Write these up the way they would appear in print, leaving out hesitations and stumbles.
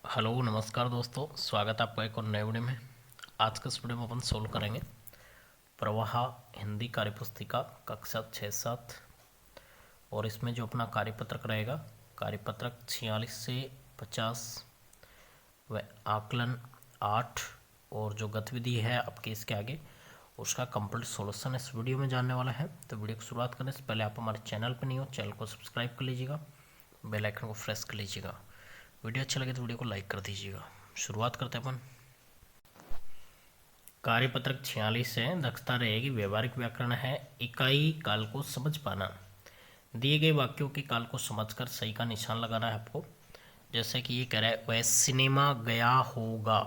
Hello नमस्कार दोस्तों, स्वागत है आपका एक और नए वीडियो में। आज के इस वीडियो में अपन सोल्व करेंगे प्रवाह हिंदी कार्यपुस्तिका कक्षा 6-7 और इसमें जो अपना कार्यपत्रक रहेगा कार्यपत्रक 46 से 50 व आकलन 8 और जो गतिविधि है आपके इसके आगे उसका कंप्लीट सॉल्यूशन इस वीडियो में जानने वाला है। तो वीडियो की शुरुआत करने से पहले आप हमारे चैनल पर नहीं हो, चैनल को सब्सक्राइब कर लीजिएगा, बेल आइकन को प्रेस कर लीजिएगा। वीडियो अच्छा लगे तो वीडियो को लाइक कर दीजिएगा। शुरुआत करते हैं अपन। कार्यपत्रक 46 है, दक्षता रहेगी व्यवहारिक व्याकरण है, इकाई काल को समझ पाना। दिए गए वाक्यों के काल को समझकर सही का निशान लगाना है आपको। जैसे कि ये कह रहा है वह सिनेमा गया होगा।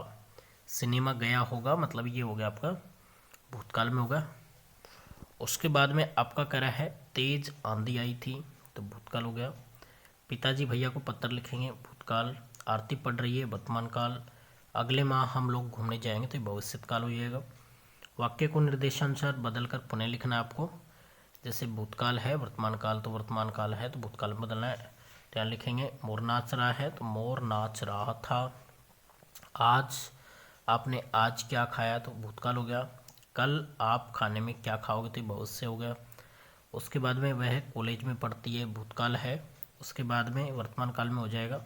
सिनेमा गया होगा मतलब ये हो गया आपका भूतकाल में होगा। उसके बाद में आपका कह रहा है तेज आंधी आई थी, तो भूतकाल हो गया। पिताजी भैया को पत्र लिखेंगे, भूतकाल। आरती पड़ रही है, वर्तमान काल। अगले माह हम लोग घूमने जाएंगे, तो भविष्य काल हो जाएगा। वाक्य को निर्देशानुसार बदलकर पुनः लिखना है आपको। जैसे भूतकाल है, वर्तमान काल तो वर्तमान काल है तो भूतकाल में बदलना है। क्या लिखेंगे? मोर नाच रहा है तो मोर नाच रहा था। आज आपने आज क्या खाया तो भूतकाल हो गया। कल आप खाने में क्या खाओगे तो भविष्य हो गया। उसके बाद में वह कॉलेज में पढ़ती है, भूतकाल है। उसके बाद में वर्तमान काल में हो जाएगा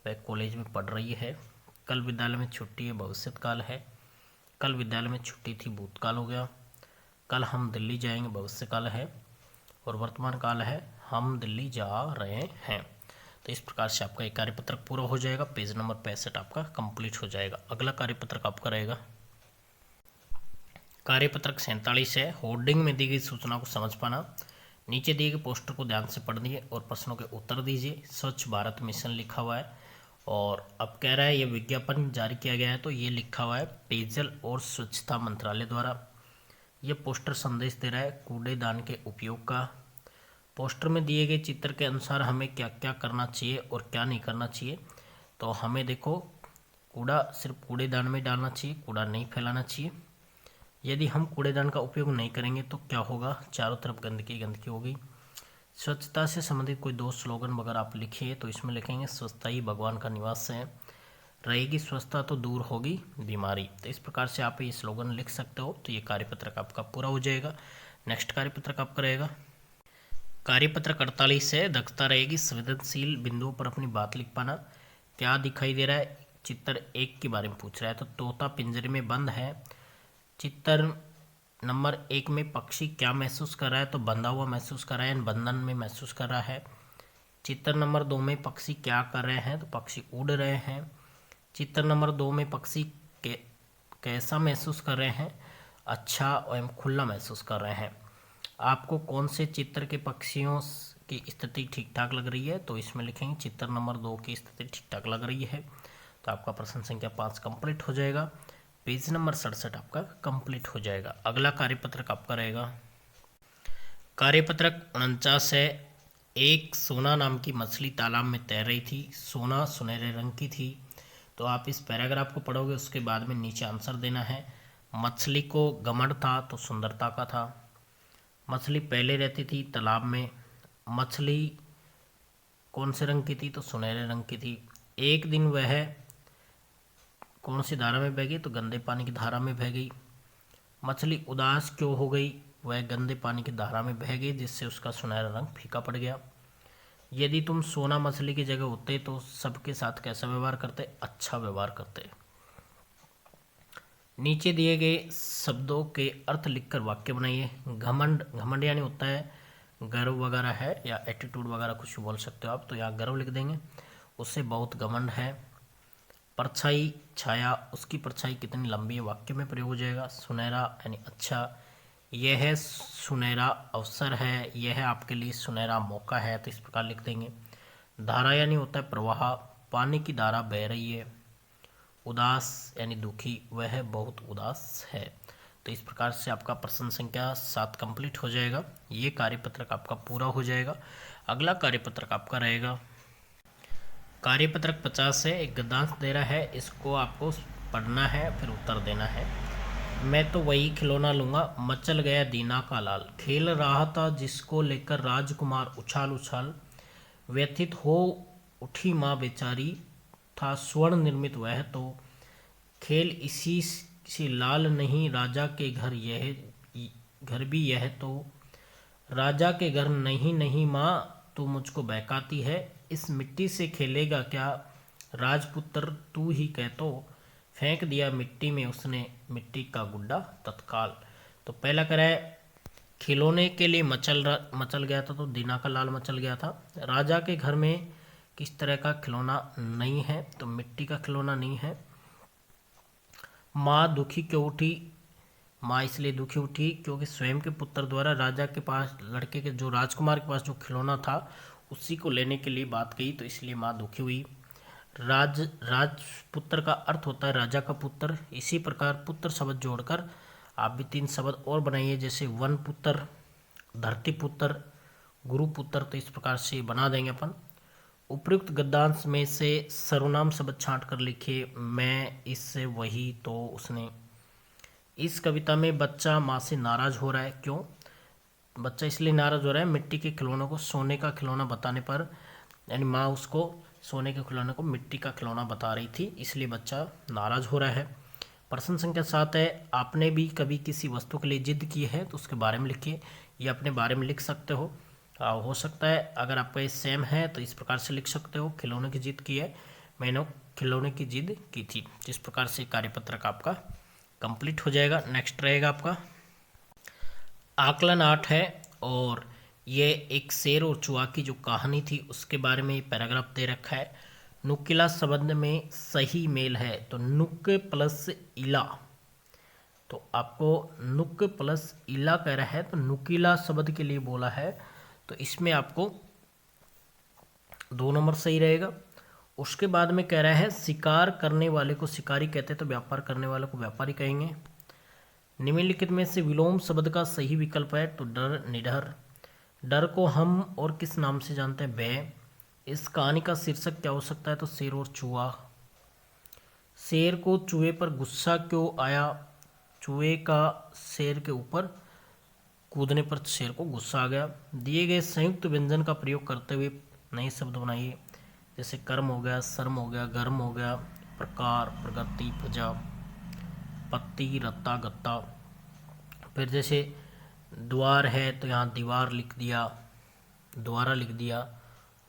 वह कॉलेज में पढ़ रही है। कल विद्यालय में छुट्टी है, भविष्य काल है। कल विद्यालय में छुट्टी थी, भूतकाल हो गया। कल हम दिल्ली जाएंगे, भविष्य काल है। और वर्तमान काल है, हम दिल्ली जा रहे हैं। तो इस प्रकार से आपका एक कार्यपत्रक पूरा हो जाएगा। पेज नंबर 65 आपका कंप्लीट हो जाएगा। अगला कार्यपत्रक आपका रहेगा कार्यपत्रक 47 है, होर्डिंग में दी गई सूचना को समझ पाना। नीचे दिए गए पोस्टर को ध्यान से पढ़िए और प्रश्नों के उत्तर दीजिए। स्वच्छ भारत मिशन लिखा हुआ है और अब कह रहा है ये विज्ञापन जारी किया गया है, तो ये लिखा हुआ है पेयजल और स्वच्छता मंत्रालय द्वारा। ये पोस्टर संदेश दे रहा है कूड़ेदान के उपयोग का। पोस्टर में दिए गए चित्र के अनुसार हमें क्या क्या करना चाहिए और क्या नहीं करना चाहिए। तो हमें देखो कूड़ा सिर्फ कूड़ेदान में डालना चाहिए, कूड़ा नहीं फैलाना चाहिए। यदि हम कूड़ेदान का उपयोग नहीं करेंगे तो क्या होगा? चारों तरफ गंदगी गंदगी होगी। स्वच्छता से संबंधित कोई दो स्लोगन वगैरह आप लिखिए, तो इसमें लिखेंगे स्वच्छता ही भगवान का निवास है, रहेगी स्वच्छता तो दूर होगी बीमारी। तो इस प्रकार से आप ये स्लोगन लिख सकते हो। तो ये कार्यपत्रक आपका पूरा हो जाएगा। नेक्स्ट कार्यपत्रक आपका रहेगा कार्यपत्रक 48 है, दक्षता रहेगी संवेदनशील बिंदुओं पर अपनी बात लिख पाना। क्या दिखाई दे रहा है? चित्र 1 के बारे में पूछ रहा है, तो तोता पिंजरे में बंद है। चित्र नंबर 1 में पक्षी क्या महसूस कर रहा है? तो बंधा हुआ महसूस कर रहा है, बंधन में महसूस कर रहा है। चित्र नंबर 2 में पक्षी क्या कर रहे हैं? तो पक्षी उड़ रहे हैं। चित्र नंबर 2 में पक्षी कैसा महसूस कर रहे हैं? अच्छा एवं खुला महसूस कर रहे हैं। आपको कौन से चित्र के पक्षियों की स्थिति ठीक ठाक लग रही है? तो इसमें लिखेंगे चित्र नंबर 2 की स्थिति ठीक ठाक लग रही है। तो आपका प्रश्न संख्या 5 कंप्लीट हो जाएगा। पेज नंबर 67 आपका कंप्लीट हो जाएगा। अगला कार्यपत्रक आपका रहेगा कार्यपत्रक 49 है, एक सोना नाम की मछली तालाब में तैर रही थी, सोना सुनहरे रंग की थी। तो आप इस पैराग्राफ को पढ़ोगे, उसके बाद में नीचे आंसर देना है। मछली को घमंड था तो सुंदरता का था। मछली पहले रहती थी तालाब में। मछली कौन से रंग की थी? तो सुनहरे रंग की थी। एक दिन वह कौन सी धारा में बह गई? तो गंदे पानी की धारा में बह गई। मछली उदास क्यों हो गई? वह गंदे पानी की धारा में बह गई, जिससे उसका सुनहरा रंग फीका पड़ गया। यदि तुम सोना मछली की जगह होते तो सबके साथ कैसा व्यवहार करते? अच्छा व्यवहार करते। नीचे दिए गए शब्दों के अर्थ लिखकर वाक्य बनाइए। घमंड, घमंड यानी होता है गर्व वगैरह है या एटीट्यूड वगैरह कुछ बोल सकते हो आप, तो यहाँ गर्व लिख देंगे, उससे बहुत घमंड है। परछाई, छाया, उसकी परछाई कितनी लंबी है, वाक्य में प्रयोग हो जाएगा। सुनहरा यानी अच्छा, यह सुनहरा अवसर है, यह आपके लिए सुनहरा मौका है, तो इस प्रकार लिख देंगे। धारा यानी होता है प्रवाह, पानी की धारा बह रही है। उदास यानी दुखी, वह बहुत उदास है। तो इस प्रकार से आपका प्रश्न संख्या 7 कंप्लीट हो जाएगा। ये कार्यपत्रक आपका पूरा हो जाएगा। अगला कार्यपत्रक आपका रहेगा कार्यपत्रक 50 है, एक गद्यांश दे रहा है, इसको आपको पढ़ना है फिर उत्तर देना है। मैं तो वही खिलौना लूँगा, मचल गया दीना का लाल। खेल रहा था जिसको लेकर राजकुमार उछाल उछाल, व्यथित हो उठी माँ बेचारी, था स्वर्ण निर्मित वह तो, खेल इसी से लाल नहीं राजा के घर यह घर भी यह तो, राजा के घर नहीं नहीं माँ तू मुझको बहकाती है, इस मिट्टी से खेलेगा क्या राजपुत्र तू ही कह तो, फेंक दिया मिट्टी में उसने मिट्टी का गुड्डा तत्काल। तो पहला करा है खिलौने के लिए मचल गया था, तो दीना का लाल मचल गया था। राजा के घर में किस तरह का खिलौना नहीं है, तो मिट्टी का खिलौना नहीं है। माँ दुखी क्यों उठी, माँ इसलिए दुखी उठी क्योंकि स्वयं के पुत्र द्वारा राजा के पास, लड़के के जो राजकुमार के पास जो खिलौना था उसी को लेने के लिए बात कही, तो इसलिए माँ दुखी हुई। राजपुत्र का अर्थ होता है राजा का पुत्र। इसी प्रकार पुत्र शब्द जोड़कर आप भी 3 शब्द और बनाइए, जैसे वन पुत्र, धरती पुत्र, गुरु पुत्र, तो इस प्रकार से बना देंगे अपन। उपयुक्त गद्यांश में से सर्वनाम शब्द छांट कर लिखिए, मैं, इससे, वही, तो, उसने। इस कविता में बच्चा माँ से नाराज हो रहा है, क्यों? बच्चा इसलिए नाराज हो रहा है मिट्टी के खिलौनों को सोने का खिलौना बताने पर, यानी माँ उसको सोने के खिलौने को मिट्टी का खिलौना बता रही थी, इसलिए बच्चा नाराज हो रहा है। प्रश्न संख्या 7 है, आपने भी कभी किसी वस्तु के लिए जिद की है तो उसके बारे में लिखिए। ये अपने बारे में लिख सकते हो सकता है अगर आपका ये सेम है तो इस प्रकार से लिख सकते हो, खिलौने की जिद की है, मैंने खिलौने की जिद की थी। इस प्रकार से कार्यपत्रक आपका कंप्लीट हो जाएगा। नेक्स्ट रहेगा आपका आकलन 8 है, और ये एक शेर और चूहा की जो कहानी थी उसके बारे में पैराग्राफ दे रखा है। नुकीला शब्द में सही मेल है, तो नुक प्लस इला, तो आपको नुक प्लस इला कह रहा है, तो नुकीला शब्द के लिए बोला है, तो इसमें आपको 2 नंबर सही रहेगा। उसके बाद में कह रहा है शिकार करने वाले को शिकारी कहते हैं, तो व्यापार करने वाले को व्यापारी कहेंगे। निम्नलिखित में से विलोम शब्द का सही विकल्प है, तो डर, निडर। डर को हम और किस नाम से जानते हैं? भय। इस कहानी का शीर्षक क्या हो सकता है? तो शेर और चूहा। शेर को चूहे पर गुस्सा क्यों आया? चूहे का शेर के ऊपर कूदने पर शेर को गुस्सा आ गया। दिए गए संयुक्त व्यंजन का प्रयोग करते हुए नए शब्द बनाइए, जैसे कर्म हो गया, शर्म हो गया, गर्म हो गया, प्रकार, प्रगति, प्रजा, पत्ती, रत्ता, गत्ता। फिर जैसे द्वार है तो यहाँ दीवार लिख दिया, द्वारा लिख दिया,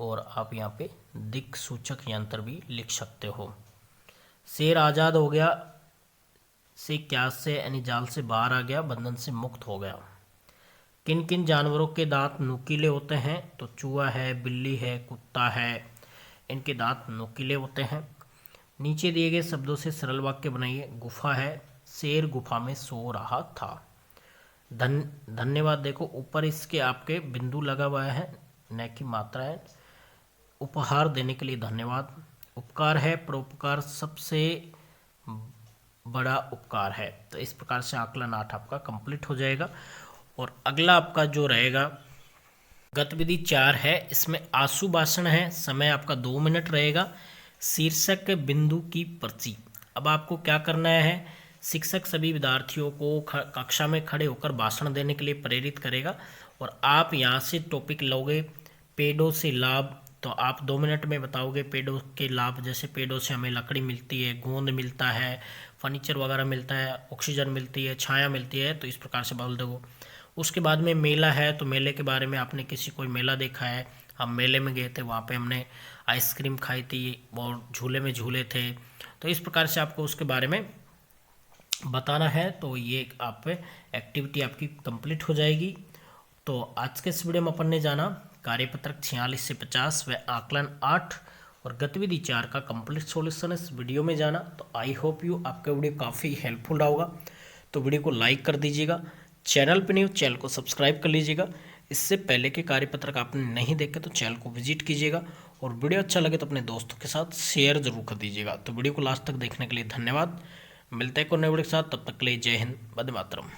और आप यहाँ पे दिक् सूचक यंत्र भी लिख सकते हो। शेर आज़ाद हो गया से क्या से, यानी जाल से बाहर आ गया, बंधन से मुक्त हो गया। किन किन जानवरों के दांत नुकीले होते हैं? तो चूहा है, बिल्ली है, कुत्ता है, इनके दांत नुकीले होते हैं। नीचे दिए गए शब्दों से सरल वाक्य बनाइए। गुफा है, शेर गुफा में सो रहा था। धन्यवाद, देखो ऊपर इसके आपके बिंदु लगा हुआ है, न की मात्रा है। उपहार देने के लिए धन्यवाद। उपकार है, परोपकार सबसे बड़ा उपकार है। तो इस प्रकार से आकलन 8 आपका कंप्लीट हो जाएगा। और अगला आपका जो रहेगा गतिविधि 4 है, इसमें आशु भाषण है, समय आपका 2 मिनट रहेगा। शीर्षक बिंदु की पर्ची। अब आपको क्या करना है, शिक्षक सभी विद्यार्थियों को कक्षा में खड़े होकर भाषण देने के लिए प्रेरित करेगा, और आप यहाँ से टॉपिक लोगे पेड़ों से लाभ, तो आप 2 मिनट में बताओगे पेड़ों के लाभ, जैसे पेड़ों से हमें लकड़ी मिलती है, गोंद मिलता है, फर्नीचर वगैरह मिलता है, ऑक्सीजन मिलती है, छाया मिलती है, तो इस प्रकार से बोल दोगे। उसके बाद में मेला है, तो मेले के बारे में आपने किसी कोई मेला देखा है, हम मेले में गए थे, वहाँ पे हमने आइसक्रीम खाई थी और झूले में झूले थे, तो इस प्रकार से आपको उसके बारे में बताना है। तो ये आप एक्टिविटी आपकी कंप्लीट हो जाएगी। तो आज के इस वीडियो में अपन ने जाना कार्यपत्रक 46 से 50 व आकलन 8 और गतिविधि 4 का कंप्लीट सॉल्यूशन इस वीडियो में जाना। तो आई होप यू आपका वीडियो काफ़ी हेल्पफुल रहा होगा। तो वीडियो को लाइक कर दीजिएगा, चैनल पर नहीं चैनल को सब्सक्राइब कर लीजिएगा। इससे पहले के कार्यपत्रक आपने नहीं देखे तो चैनल को विजिट कीजिएगा, और वीडियो अच्छा लगे तो अपने दोस्तों के साथ शेयर जरूर कर दीजिएगा। तो वीडियो को लास्ट तक देखने के लिए धन्यवाद। मिलते हैं को नए वीडियो के साथ, तब तक के लिए जय हिंद, वंदे मातरम।